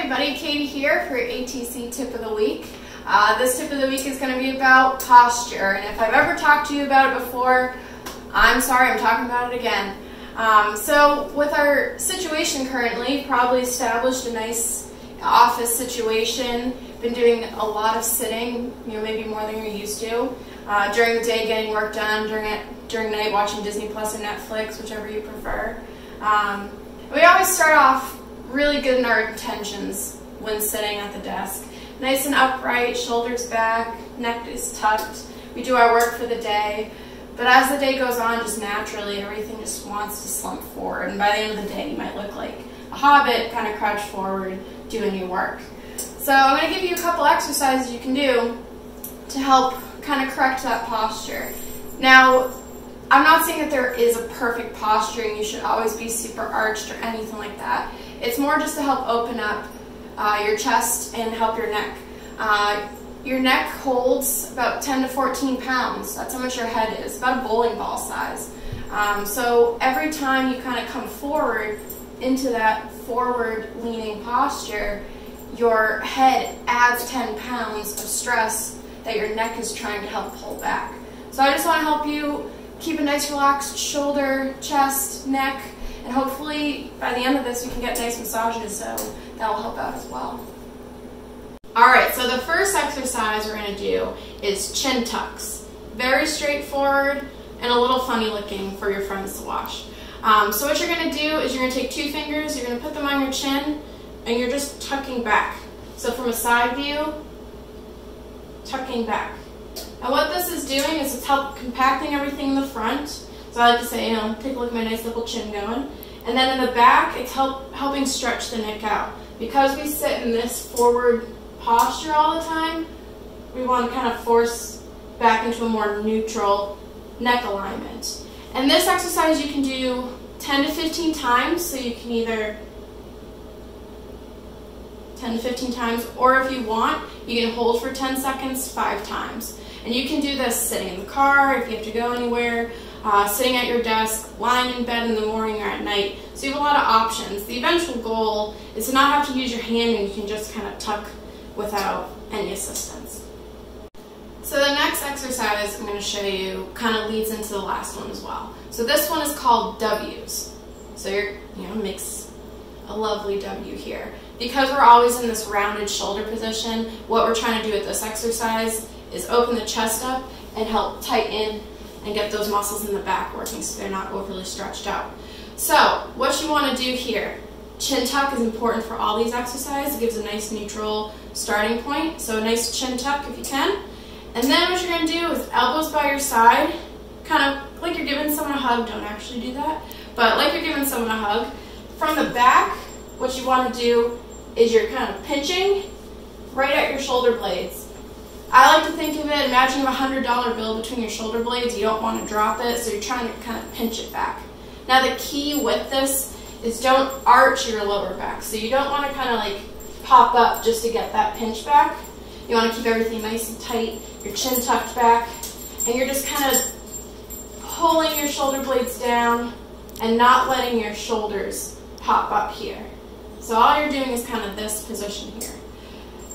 everybody, Katie here for ATC Tip of the Week. This tip of the week is going to be about posture, and if I've ever talked to you about it before, I'm sorry, I'm talking about it again. So with our situation currently, probably established a nice office situation, been doing a lot of sitting, maybe more than you're used to. During the day getting work done, during night watching Disney Plus or Netflix, whichever you prefer. We always start off really good in our intentions when sitting at the desk. Nice and upright, shoulders back, neck is tucked. We do our work for the day. But as the day goes on, just naturally, everything just wants to slump forward. And by the end of the day, you might look like a hobbit, kind of crouched forward, doing your work. So I'm going to give you a couple exercises you can do to help kind of correct that posture. Now, I'm not saying that there is a perfect posture and you should always be super arched or anything like that. It's more just to help open up your chest and help your neck. Your neck holds about 10 to 14 pounds. That's how much your head is, about a bowling ball size. So every time you kind of come forward into that forward leaning posture, your head adds 10 pounds of stress that your neck is trying to help pull back. So I just want to help you keep a nice relaxed shoulder, chest, neck, and hopefully by the end of this we can get nice massages, so that will help out as well. Alright, so the first exercise we're going to do is chin tucks. Very straightforward and a little funny looking for your friends to watch. So what you're going to do is you're going to take two fingers, you're going to put them on your chin, and you're just tucking back. So from a side view, tucking back. And what this is doing is it's compacting everything in the front. So I like to say, take a look at my nice little chin going. And then in the back, it's helping stretch the neck out. Because we sit in this forward posture all the time, we want to kind of force back into a more neutral neck alignment. And this exercise you can do 10 to 15 times, so you can either 10 to 15 times, or if you want, you can hold for 10 seconds 5 times. And you can do this sitting in the car, if you have to go anywhere, sitting at your desk, lying in bed in the morning or at night. So you have a lot of options. The eventual goal is to not have to use your hand, and you can just kind of tuck without any assistance. So the next exercise I'm going to show you kind of leads into the last one as well. So this one is called W's. So makes a lovely W here. Because we're always in this rounded shoulder position, what we're trying to do with this exercise is open the chest up and help tighten and get those muscles in the back working so they're not overly stretched out. So what you want to do here, chin tuck is important for all these exercises. It gives a nice neutral starting point. So a nice chin tuck if you can. And then what you're going to do is elbows by your side, kind of like you're giving someone a hug. Don't actually do that, but like you're giving someone a hug. From the back, what you want to do is you're kind of pinching right at your shoulder blades. I like to think of it, imagine you have a $100 bill between your shoulder blades. You don't want to drop it, so you're trying to kind of pinch it back. Now the key with this is don't arch your lower back. So you don't want to kind of like pop up just to get that pinch back. You want to keep everything nice and tight, your chin tucked back, and you're just kind of pulling your shoulder blades down and not letting your shoulders pop up here. So all you're doing is kind of this position here.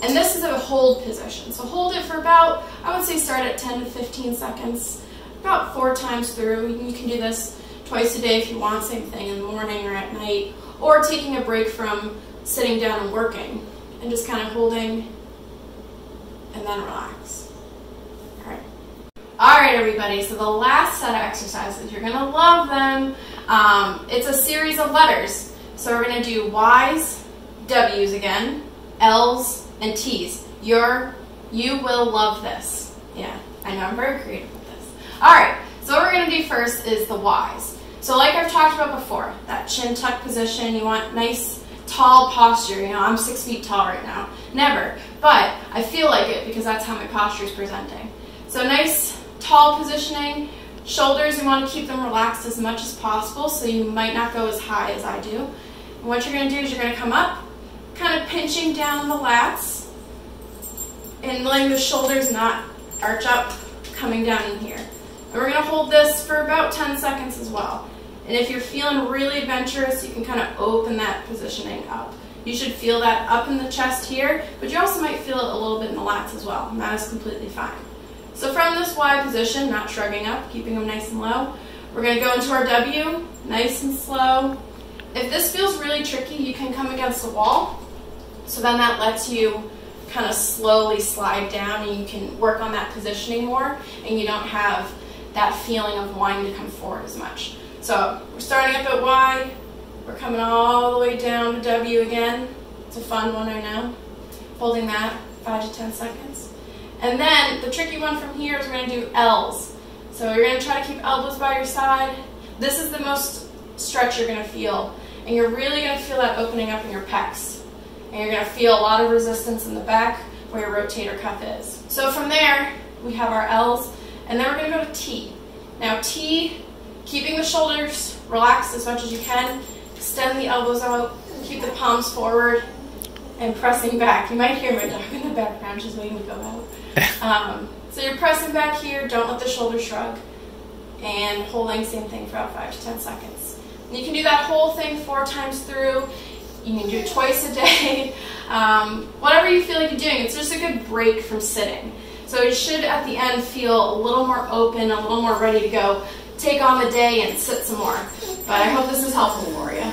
And this is a hold position. So hold it for about, I would say start at 10 to 15 seconds, about 4 times through. You can do this twice a day if you want, same thing in the morning or at night, or taking a break from sitting down and working, and just kind of holding and then relax. All right, everybody, so the last set of exercises, you're gonna love them. It's a series of letters. So we're gonna do Y's, W's again, L's, and T's. You will love this. Yeah, I know, I'm very creative with this. All right, so what we're gonna do first is the Y's. So like I've talked about before, that chin tuck position, you want nice, tall posture. I'm 6 feet tall right now. Never, but I feel like it because that's how my posture is presenting. So nice, tall positioning. Shoulders, you want to keep them relaxed as much as possible, so you might not go as high as I do. And what you're going to do is you're going to come up, kind of pinching down the lats, and letting the shoulders not arch up, coming down in here. And we're going to hold this for about 10 seconds as well. And if you're feeling really adventurous, you can kind of open that positioning up. You should feel that up in the chest here, but you also might feel it a little bit in the lats as well, and that is completely fine. So from this Y position, not shrugging up, keeping them nice and low, we're going to go into our W, nice and slow. If this feels really tricky, you can come against the wall, so then that lets you kind of slowly slide down and you can work on that positioning more, and you don't have that feeling of wanting to come forward as much. So we're starting up at Y, we're coming all the way down to W again. It's a fun one, I know. Holding that 5 to 10 seconds. And then the tricky one from here is we're going to do L's. So you're going to try to keep elbows by your side. This is the most stretch you're going to feel. And you're really going to feel that opening up in your pecs. And you're going to feel a lot of resistance in the back where your rotator cuff is. So from there, we have our L's. And then we're going to go to T. Now T, keeping the shoulders relaxed as much as you can. Extend the elbows out, keep the palms forward, and pressing back. You might hear my dog in the background, she's waiting to go out. So you're pressing back here, don't let the shoulders shrug, and holding, same thing for about 5 to 10 seconds. And you can do that whole thing 4 times through. You can do it twice a day. Whatever you feel like you're doing, it's just a good break from sitting. So you should, at the end, feel a little more open, a little more ready to go, take on the day and sit some more. But I hope this is helpful for you.